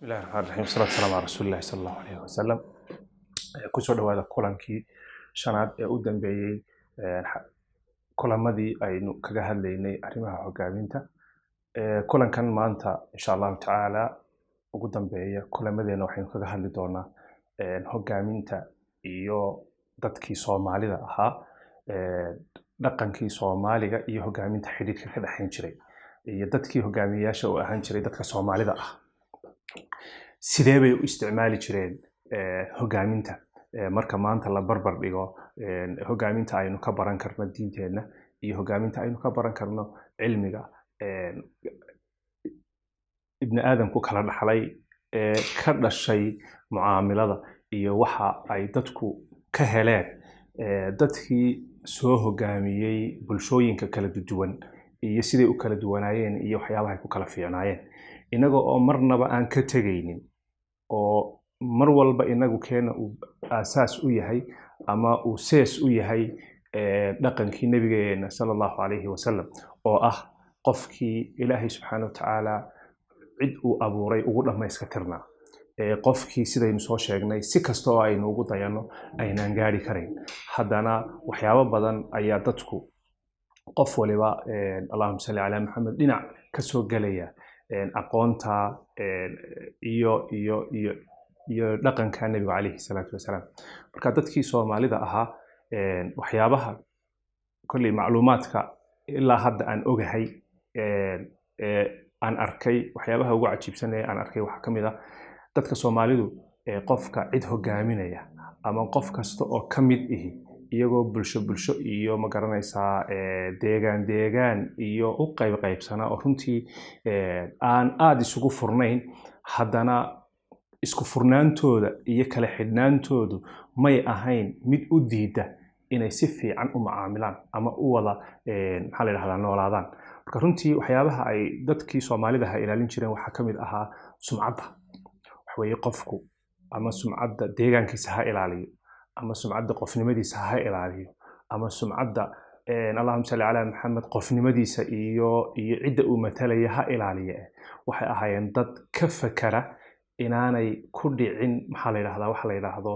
بسم الله الرحمن الرحيم والصلاة والسلام على رسول الله صلى الله عليه وسلم kusoo dhawaada kulankii shanaad ee u dambeeyay kulamadii aynu kaga hadlaynay arrimaha hogaaminta kulankan maanta insha Allah taala ugu dambeeya kulamadeena waxaynu kaga hadli doonaa hogaaminta iyo dadkii Soomaalida ahaa dhaqankii Soomaaliga iyo hogaaminta xidhiidhka ka dhaxayn jiray iyo dadkii hogaamiyayaasha oo ahaan jiray dadka Soomaalida ah sidee bay u isticmaali jireen hogaaminta marka maanta la barbar dhigo hogaaminta aynu ka baran karno diinteena iyo hogaaminta aynu ka baran karno cilmiga ibn aadamku kala dhaxlay ka dhashay muaamalada iyo waxa ay dadku ka heleen dadkii soo hogaamiyay bulshooyinka kala duwan iyo sidii u kala duwanaayeen iyo waxyaabaha ay ku kala fiicnaayeen inaga oo marnaba aan ka tagaynin oo mar walba inagu keena uu asaas u yahay ama uu sees u yahay dhaqankii nabigeena sallallahu alayhi wasallam oo ah qofkii ilaahay subhanahu wa ta'ala cid uu abuuray ugu dhamayska tirna qofkii sidaynu soo sheegnay si kasto oo aynu ugu dayano aynaan gaari karayn haddana waxyaabo badan ayaa dadku qof waliba Allahumma salli ala Muhammad dhinac ka soo galaya aqoonta iyo dhaqanka nabiga alayhi salatu wasalaam marka dadkii Soomaalida ahaa waxyaabaha kulli macluumaadka ilaa hadda aan ogahay aan arkay waxyaabaha ugu cajiibsan ee aan arkay waxa kamid ah dadka Soomaalidu qofka cid hogaaminaya ama qof kasta oo kamid ihi iyagoo bulsho iyo ma garanaysaa deegaan iyo u qaybsana oo runtii aan aad isugu furnayn haddana isku furnaantooda iyo kala xidhnaantoodu may ahayn mid u diida inay si fiican u macaamilaan ama u wada maxaa la yiraahdaa noolaadaan marka runtii waxyaabaha ay dadkii Soomaalida ha ilaalin jireen waxa kamid ahaa sumcadda wax weeye qofku ama sumcadda deegaankiisa ha ilaaliyo ama sumcadda qofnimadiisa ha ilaaliyo ama sumcadda Allahumma salli ala Muhammad qofnimadiisa iyo cidda uu matalaya ha ilaaliyo waxay ahaayeen dad ka fakara inaanay ku dhicin maxaa la yiraahdaa wax la yiraahdo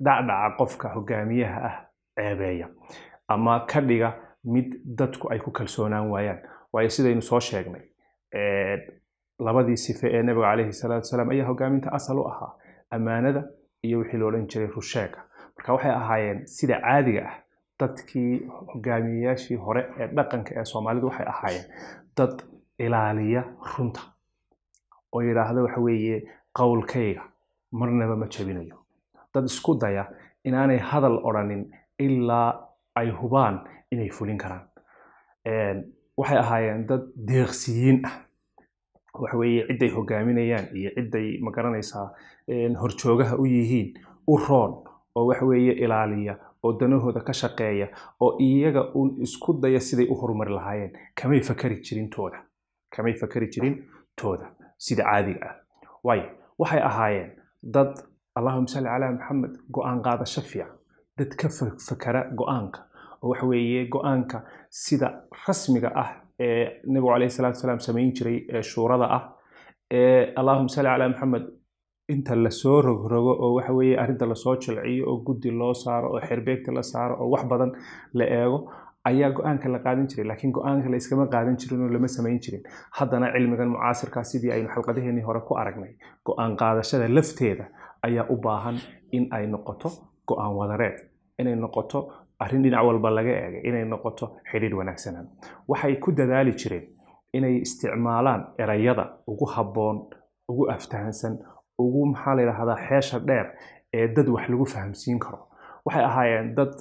dhacdhaca qofka hogaamiyaha ah ceebeeya ama ka dhiga mid dadku ay ku kalsoonaan waayaan waayo sidaynu soo sheegnay labadii sife ee nabiga alayhi salatu wasalaam ayaa hogaaminta asal u ahaa amaanada iyo wixii loo oran jiray rusheega marka waxay ahaayeen sida caadiga ah dadkii hogaamiyayaashii hore ee dhaqanka ee Soomaalidu waxay ahaayeen dad ilaaliya runta oo yiraahdo waxa weeye qowlkayga marnaba ma jabinayo dad isku daya inaanay hadal oranin ilaa ay hubaan inay fulin karaan waxay ahaayeen dad deeqsiyiin ah waxa weeye ciday hogaaminayaan iyo ciday ma garanaysaa horjoogaha u yihiin u roon oo waxa weeye ilaaliya oo danahooda ka shaqeeya oo iyaga uu isku daya siday u horumar lahaayeen kamay fakari jirin tooda sida caadiga ah waxay ahaayeen dad Allahumma salli ala Muhammad go'aan qaadasho fiican dad ka fakara go'aanka oo waxa weeye go'aanka sida rasmiga ah ee nabiga alayhi salatu wasalaam sameeyay jiray shuurada ah Allahumma salli ala Muhammad inta la soo rogrogo oo waxa weeye arinta la soo jilciyo oo gudi loo saaro oo xirbeegta la saaro oo wax badan la eego ayaa go'aanka la qaadan jiray laakiin go'aanka la iskama qaadan jirin oo lama sameyn jirin haddana cilmigan mucaasirka sidii aynu xalqadaheennii hore ku aragnay go'aan qaadashada lafteeda ayaa u baahan in ay noqoto go'aan wadareed inay noqoto arrin dhinac walba laga eegay inay noqoto xiriir wanaagsan waxay ku dadaali jireen inay isticmaalaan erayada ugu habboon ugu aftahansan ugu maxaa la yiraahdaa xeesha dheer ee dad wax lagu fahamsiin karo waxay ahaayeen dad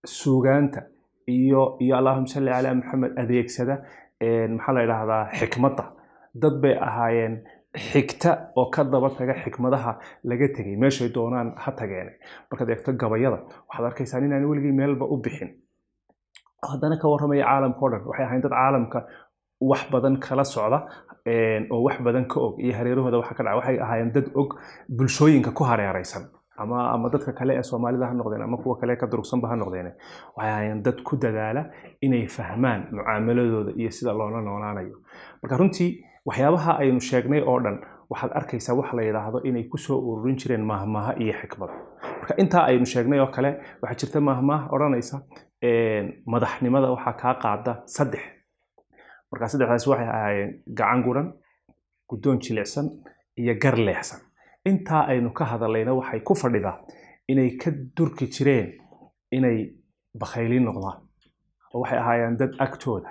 suugaanta iyo Allahumma salli ala Muhammad adeegsada maxaa la yiraahdaa xikmadda dad bay ahaayeen xigta oo ka daba taga xikmadaha laga tagay meeshay doonaan ha tageen marka deegto gabayada waxaad arkaysaa inaan weligii meelba u bixin haddana ka warramay caalamka oo dhan waxay ahaayeen dad caalamka wax badan kala socda oo wax badan ka og iyo hareerahooda waxa ka dhacay waxay ahaayeen dad og bulshooyinka ku hareeraysan ama dadka kale ee Soomaalida ha noqdeen ama kuwa kale ka durugsan ha noqdeen waxay ahaayeen dad ku dadaala inay fahmaan mucaamaladooda iyo sida loo noolaanayo marka runtii waxyaabaha aynu sheegnay oo dhan waxaad arkaysaa wax la yidhaahdo inay kusoo ururin jireen mahmaha iyo xikmad. marka intaa aynu sheegnay oo kale waxaa jirta mahmaha odhanaysa madaxnimada waxaa kaa qaada 3. marka 3daas waxay ahaayeen gacan guran, guddoon jilicsan iyo gar leexsan. intaa aynu ka hadallayna waxay ku fadhidaa inay ka durki jireen inay bakhaylin noqdaan, oo waxay ahaayeen dad agtooda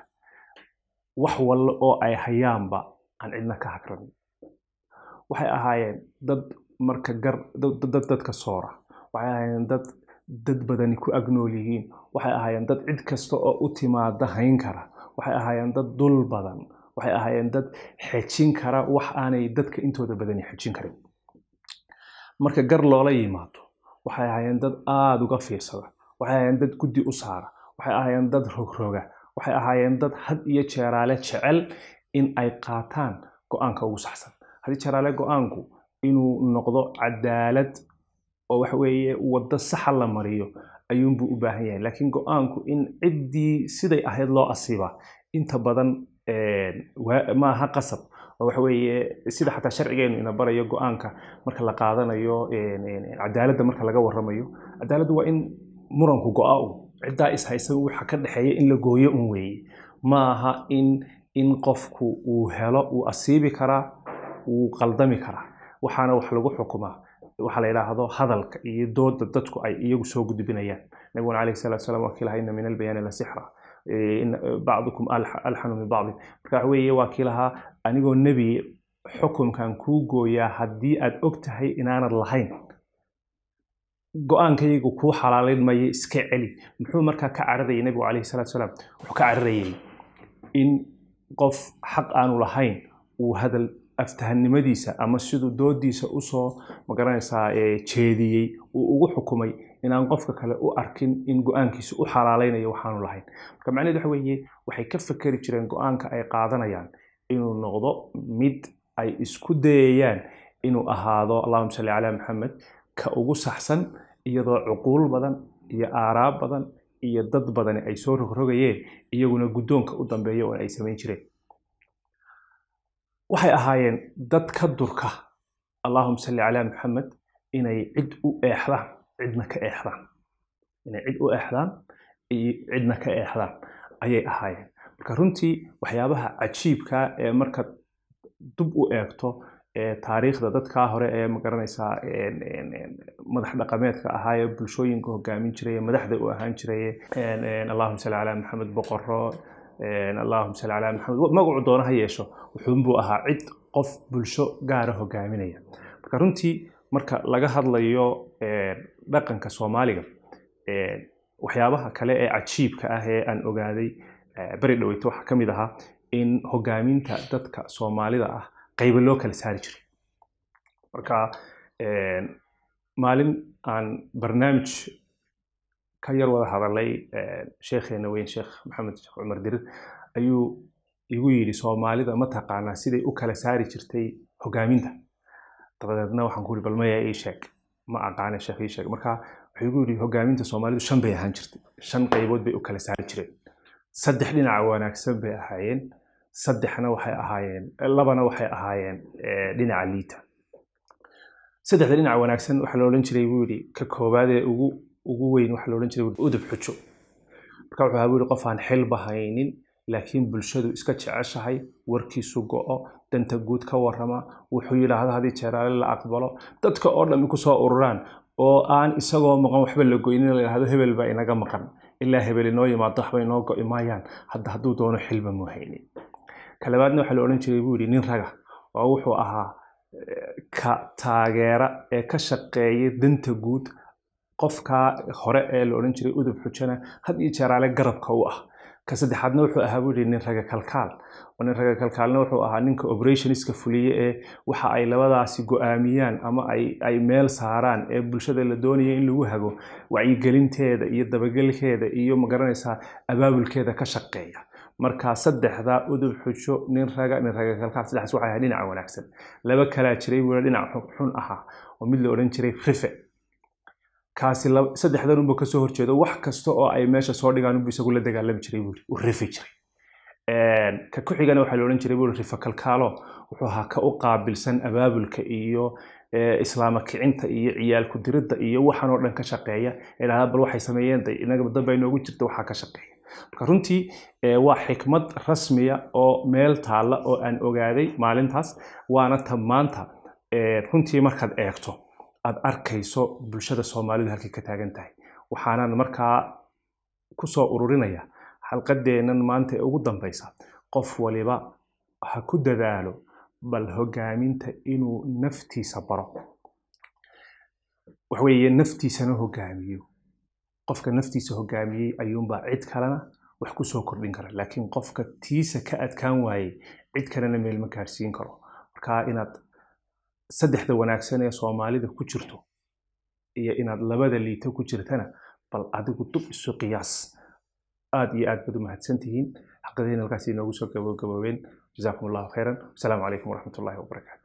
wax walba oo ay hayaanba aan cidna ka hakranin. waxay ahaayeen dad marka dadka soora, waxay ahaayeen dad badani ku agnool yihiin, waxay ahaayeen dad cid kasta oo u timaada hayn kara, waxay ahaayeen dad dul badan, waxay ahaayeen dad xejin kara wax aanay dadka intooda badani xejin karin. marka gar loola yimaado waxay ahaayeen dad aad uga fiirsada, waxay ahaayeen dad guddi u saara, waxay ahaayeen dad rogroga, waxay ahaayeen dad had iyo jeeraale jecel in ay qaataan go'aanka ugu saxsan. haddii jeeraale go'aanku inuu noqdo cadaalad oo waxa weeye waddo saxa la mariyo ayuunbuu u baahan yahay, laakiin go'aanku in ciddii siday ahayd loo asiibaa inta badan maaha qasab. waxa weeye sida xataa sharcigeenu ina barayo go'aanka marka la qaadanayo cadaaladda marka laga warramayo, cadaaladdu waa in muranku go'a ciddaa is haysan waxa ka dhaxeeya in la gooyo weeye, maaha in qofku uu helo uu asiibi karaa uu qaldami karaa. waxaana wax lagu xukumaa waxa la yiraahdo hadalka iyo dooda dadku ay iyagu soo gudbinayaan. nabiguna calayhi salaatu wasalaam waa kiilaha inna min albayaani la sixra in bacdukum alxanu min bacdi. marka waxa weeye waa kiilahaa anigoo nebi xukunkan kuu gooyaa haddii aad og tahay inaanad lahayn, go'aankaygu kuu xalaalayn mayo, iska celi. muxuu markaa ka cararayay nabigu calayhi salaatu wasalaam? wuxuu ka cararayay in qof xaq aanu lahayn uu hadal aftahannimadiisa ama siduu doodiisa usoo magaranaysaa jeediyey uu ugu xukumay inaan qofka kale u arkin in go'aankiisa u xalaalaynayo waxaanu lahayn. marka macnaheedu waxa weeye waxay ka fakeri jireen go'aanka ay qaadanayaan inuu noqdo mid ay isku dayayaan inuu ahaado allahumma salli calaa maxamed ka ugu saxsan, iyadoo cuquul badan iyo aaraab badan iyo dad badani ay soo rogrogayeen iyaguna guddoonka u dambeeya oo ay samayn jireen. waxay ahaayeen dad ka durka allahumma salli calaa maxamed inay cid u eexdaan cidna ka eexdaan, inay cid u eexdaan iyo cidna ka eexdaan ayay ahaayeen. marka runtii waxyaabaha cajiibka ee marka dib u eegto taariikhda dadka hore ee magaranaysaa madax dhaqameedka ahaa ee bulshooyinka hogaamin jiray, madaxda u ahaan jiray, allahumma salli calaa maxamed boqorro, allahumma salli calaa maxamed magacu doona ha yeesho, wuxuunbuu ahaa cid qof bulsho gaara hogaaminaya. marka runtii marka laga hadlayo dhaqanka Soomaaliga, waxyaabaha kale ee cajiibka ah ee aan ogaaday bari dhaweyto waxa ka mid ahaa in hogaaminta dadka Soomaalida ah qaybo loo kala saari jiray. marka maalin aan barnaamij ka yar wada hadalay sheekheena weyn Sheekh Maxamed Sheekh Cumar Dirir ayuu igu yidhi Soomaalida ma taqaanaa siday u kala saari jirtay hogaaminta. dabadeedna waxaan ku yidhi bal maya ii sheeg. ma aqaana sheekh ii sheeg. marka wuxuu igu yidhi hogaaminta Soomaalidu 5 bay ahaan jirtay, 5 qaybood bay u kala saari jireen. 3 dhinaca wanaagsan bay ahaayeen, 3na waxay ahaayeen 2na waxay ahaayeen dhinaca liita. 3 dhinaca wanaagsan waxa la oran jiray buu yidhi ka koobaad ee ugu weyn waxa la oran jiray udub xujo. marka wuxuu ahaa qof aan xil bahaynin laakiin bulshadu iska jeceshahay, warkiisu go'o, danta guud ka warrama, wuxuu yiraahdo hadii jeeraale la aqbalo, dadka oo dhan ku soo ururaan oo aan isagoo maqan waxba la goynin la yiraahdo hebel baa inaga maqan ilaa hebel inoo yimaado waxba inoo go'i maayaan hadduu doono xilba mu haynin. kalabaadna waxa la oran jiray buu yidhi nin raga oo wuxuu ahaa ka taageera ee ka shaqeeya danta guud qofka hore ee la oran jiray udub xujana had iyo jeeraale garabka u ah. ka saddexaadna wuxuu ahaa buu yidhi nin raga kalkaal, oo nin raga kalkaalna wuxuu ahaa ninka operationiska fuliye ee waxa ay labadaasi go'aamiyaan ama ay meel saaraan ee bulshada la doonayo in lagu hago wacyigelinteeda iyo dabagalkeeda iyo magaranaysaa abaabulkeeda ka shaqeeya. marka 3da udub xujo nin raga kalkaal 3daas waxay ahayd dhinaca wanaagsan. 2 kala jiray buu dhinaca xun ahaa oo mid la oran jiray rife. kaasi 3dan uu ka soo horjeedo wax kasta oo ay meesha soo dhigaan uu isagu la dagaalami jiray buu u rifi jiray. ka ku xigana waxaa la odhan jiray buu rifa kalkaalo wuxuu ahaa ka u qaabilsan abaabulka iyo islaama kicinta iyo ciyaalku diridda iyo waxaan oo dhan ka shaqeeya ilaa bal waxay sameeyeen inaga dad ay noogu jirta waxaa ka shaqeeya marka runtii waa xikmad rasmiya oo meel taalla oo aan ogaaday maalintaas waana ta maanta runtii markaad eegto aad arkayso bulshada Soomaalidu halkay ka taagan tahay waxaanan markaa ku soo ururinaya xalqadeennan maanta ee ugu dambaysa qof waliba ha ku dadaalo bal hogaaminta inuu naftiisa baro wax weeye naftiisana hogaamiyo qofka naftiisa hogaamiyey ayuunbaa cid kalena wax ku soo kordhin kara laakiin qofka tiisa ka adkaan waayey cid kalena meel ma gaarsiin karo marka inaad saddexda wanaagsan ee Soomaalida ku jirto iyo inaad labada liito ku jirtana bal adigu dub isu qiyaas aad iyo aad baad u mahadsantihiin xaqadeena halkaas inoogu soo gabagaboobeen jazaakumullahu khayran assalaamu calaykum waraxmatullaahi wabarakaatu